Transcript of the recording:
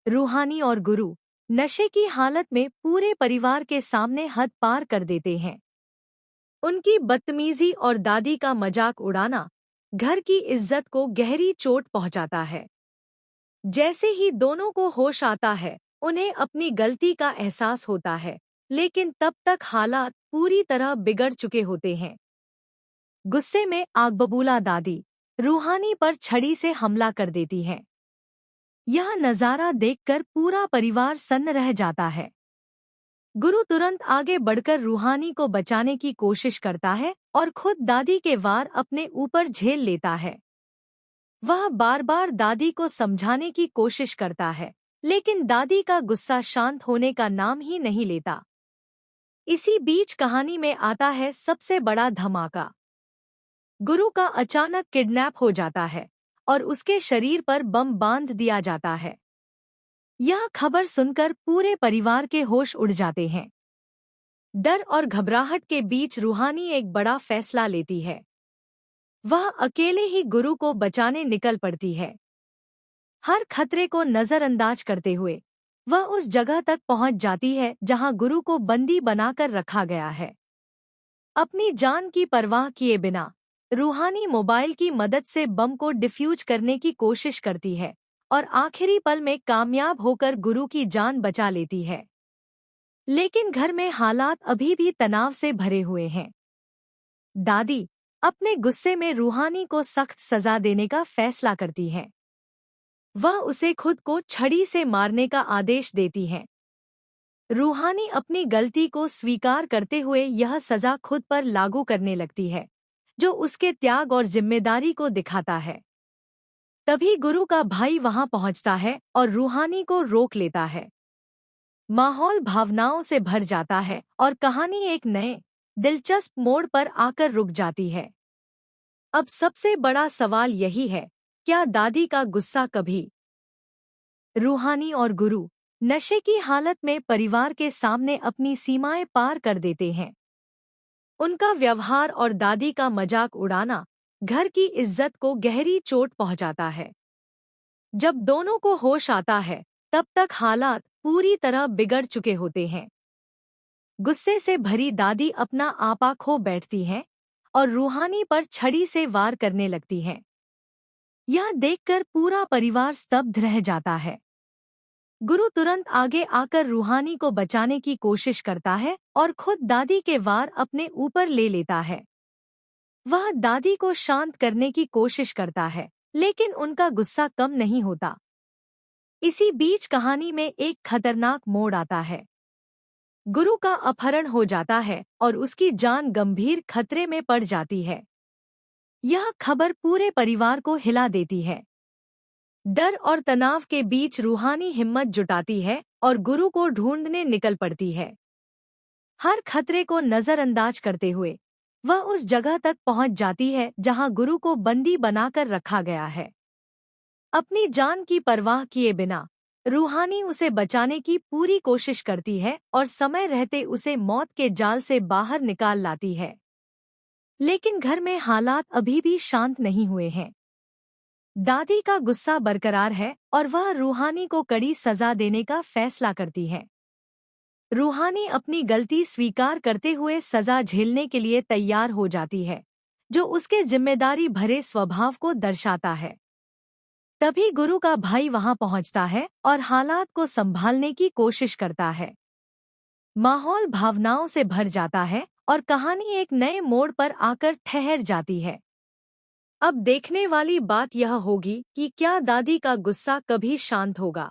रूहानी और गुरु नशे की हालत में पूरे परिवार के सामने हद पार कर देते हैं। उनकी बदतमीजी और दादी का मजाक उड़ाना घर की इज्जत को गहरी चोट पहुंचाता है। जैसे ही दोनों को होश आता है, उन्हें अपनी गलती का एहसास होता है, लेकिन तब तक हालात पूरी तरह बिगड़ चुके होते हैं। गुस्से में आग बबूला दादी रूहानी पर छड़ी से हमला कर देती है। यह नज़ारा देखकर पूरा परिवार सन्न रह जाता है। गुरु तुरंत आगे बढ़कर रूहानी को बचाने की कोशिश करता है और खुद दादी के वार अपने ऊपर झेल लेता है। वह बार बार दादी को समझाने की कोशिश करता है, लेकिन दादी का गुस्सा शांत होने का नाम ही नहीं लेता। इसी बीच कहानी में आता है सबसे बड़ा धमाका। गुरु का अचानक किडनैप हो जाता है और उसके शरीर पर बम बांध दिया जाता है। यह खबर सुनकर पूरे परिवार के होश उड़ जाते हैं। डर और घबराहट के बीच रूहानी एक बड़ा फैसला लेती है। वह अकेले ही गुरु को बचाने निकल पड़ती है। हर खतरे को नजरअंदाज करते हुए वह उस जगह तक पहुंच जाती है जहां गुरु को बंदी बनाकर रखा गया है। अपनी जान की परवाह किए बिना रूहानी मोबाइल की मदद से बम को डिफ्यूज करने की कोशिश करती है और आखिरी पल में कामयाब होकर गुरु की जान बचा लेती है। लेकिन घर में हालात अभी भी तनाव से भरे हुए हैं। दादी अपने गुस्से में रूहानी को सख्त सजा देने का फैसला करती है। वह उसे खुद को छड़ी से मारने का आदेश देती है। रूहानी अपनी गलती को स्वीकार करते हुए यह सजा खुद पर लागू करने लगती है, जो उसके त्याग और जिम्मेदारी को दिखाता है। तभी गुरु का भाई वहां पहुंचता है और रूहानी को रोक लेता है। माहौल भावनाओं से भर जाता है और कहानी एक नए दिलचस्प मोड़ पर आकर रुक जाती है। अब सबसे बड़ा सवाल यही है, क्या दादी का गुस्सा कभी रूहानी और गुरु नशे की हालत में परिवार के सामने अपनी सीमाएं पार कर देते हैं? उनका व्यवहार और दादी का मजाक उड़ाना घर की इज्जत को गहरी चोट पहुंचाता है। जब दोनों को होश आता है, तब तक हालात पूरी तरह बिगड़ चुके होते हैं। गुस्से से भरी दादी अपना आपा खो बैठती हैं और रूहानी पर छड़ी से वार करने लगती हैं। यह देखकर पूरा परिवार स्तब्ध रह जाता है। गुरु तुरंत आगे आकर रूहानी को बचाने की कोशिश करता है और खुद दादी के वार अपने ऊपर ले लेता है। वह दादी को शांत करने की कोशिश करता है, लेकिन उनका गुस्सा कम नहीं होता। इसी बीच कहानी में एक खतरनाक मोड़ आता है। गुरु का अपहरण हो जाता है और उसकी जान गंभीर खतरे में पड़ जाती है। यह खबर पूरे परिवार को हिला देती है। डर और तनाव के बीच रूहानी हिम्मत जुटाती है और गुरु को ढूंढने निकल पड़ती है। हर खतरे को नजरअंदाज करते हुए वह उस जगह तक पहुंच जाती है जहां गुरु को बंदी बनाकर रखा गया है। अपनी जान की परवाह किए बिना रूहानी उसे बचाने की पूरी कोशिश करती है और समय रहते उसे मौत के जाल से बाहर निकाल लाती है। लेकिन घर में हालात अभी भी शांत नहीं हुए हैं। दादी का गुस्सा बरकरार है और वह रूहानी को कड़ी सजा देने का फैसला करती है। रूहानी अपनी गलती स्वीकार करते हुए सजा झेलने के लिए तैयार हो जाती है, जो उसके जिम्मेदारी भरे स्वभाव को दर्शाता है। तभी गुरु का भाई वहां पहुंचता है और हालात को संभालने की कोशिश करता है। माहौल भावनाओं से भर जाता है और कहानी एक नए मोड़ पर आकर ठहर जाती है। अब देखने वाली बात यह होगी कि क्या दादी का गुस्सा कभी शांत होगा।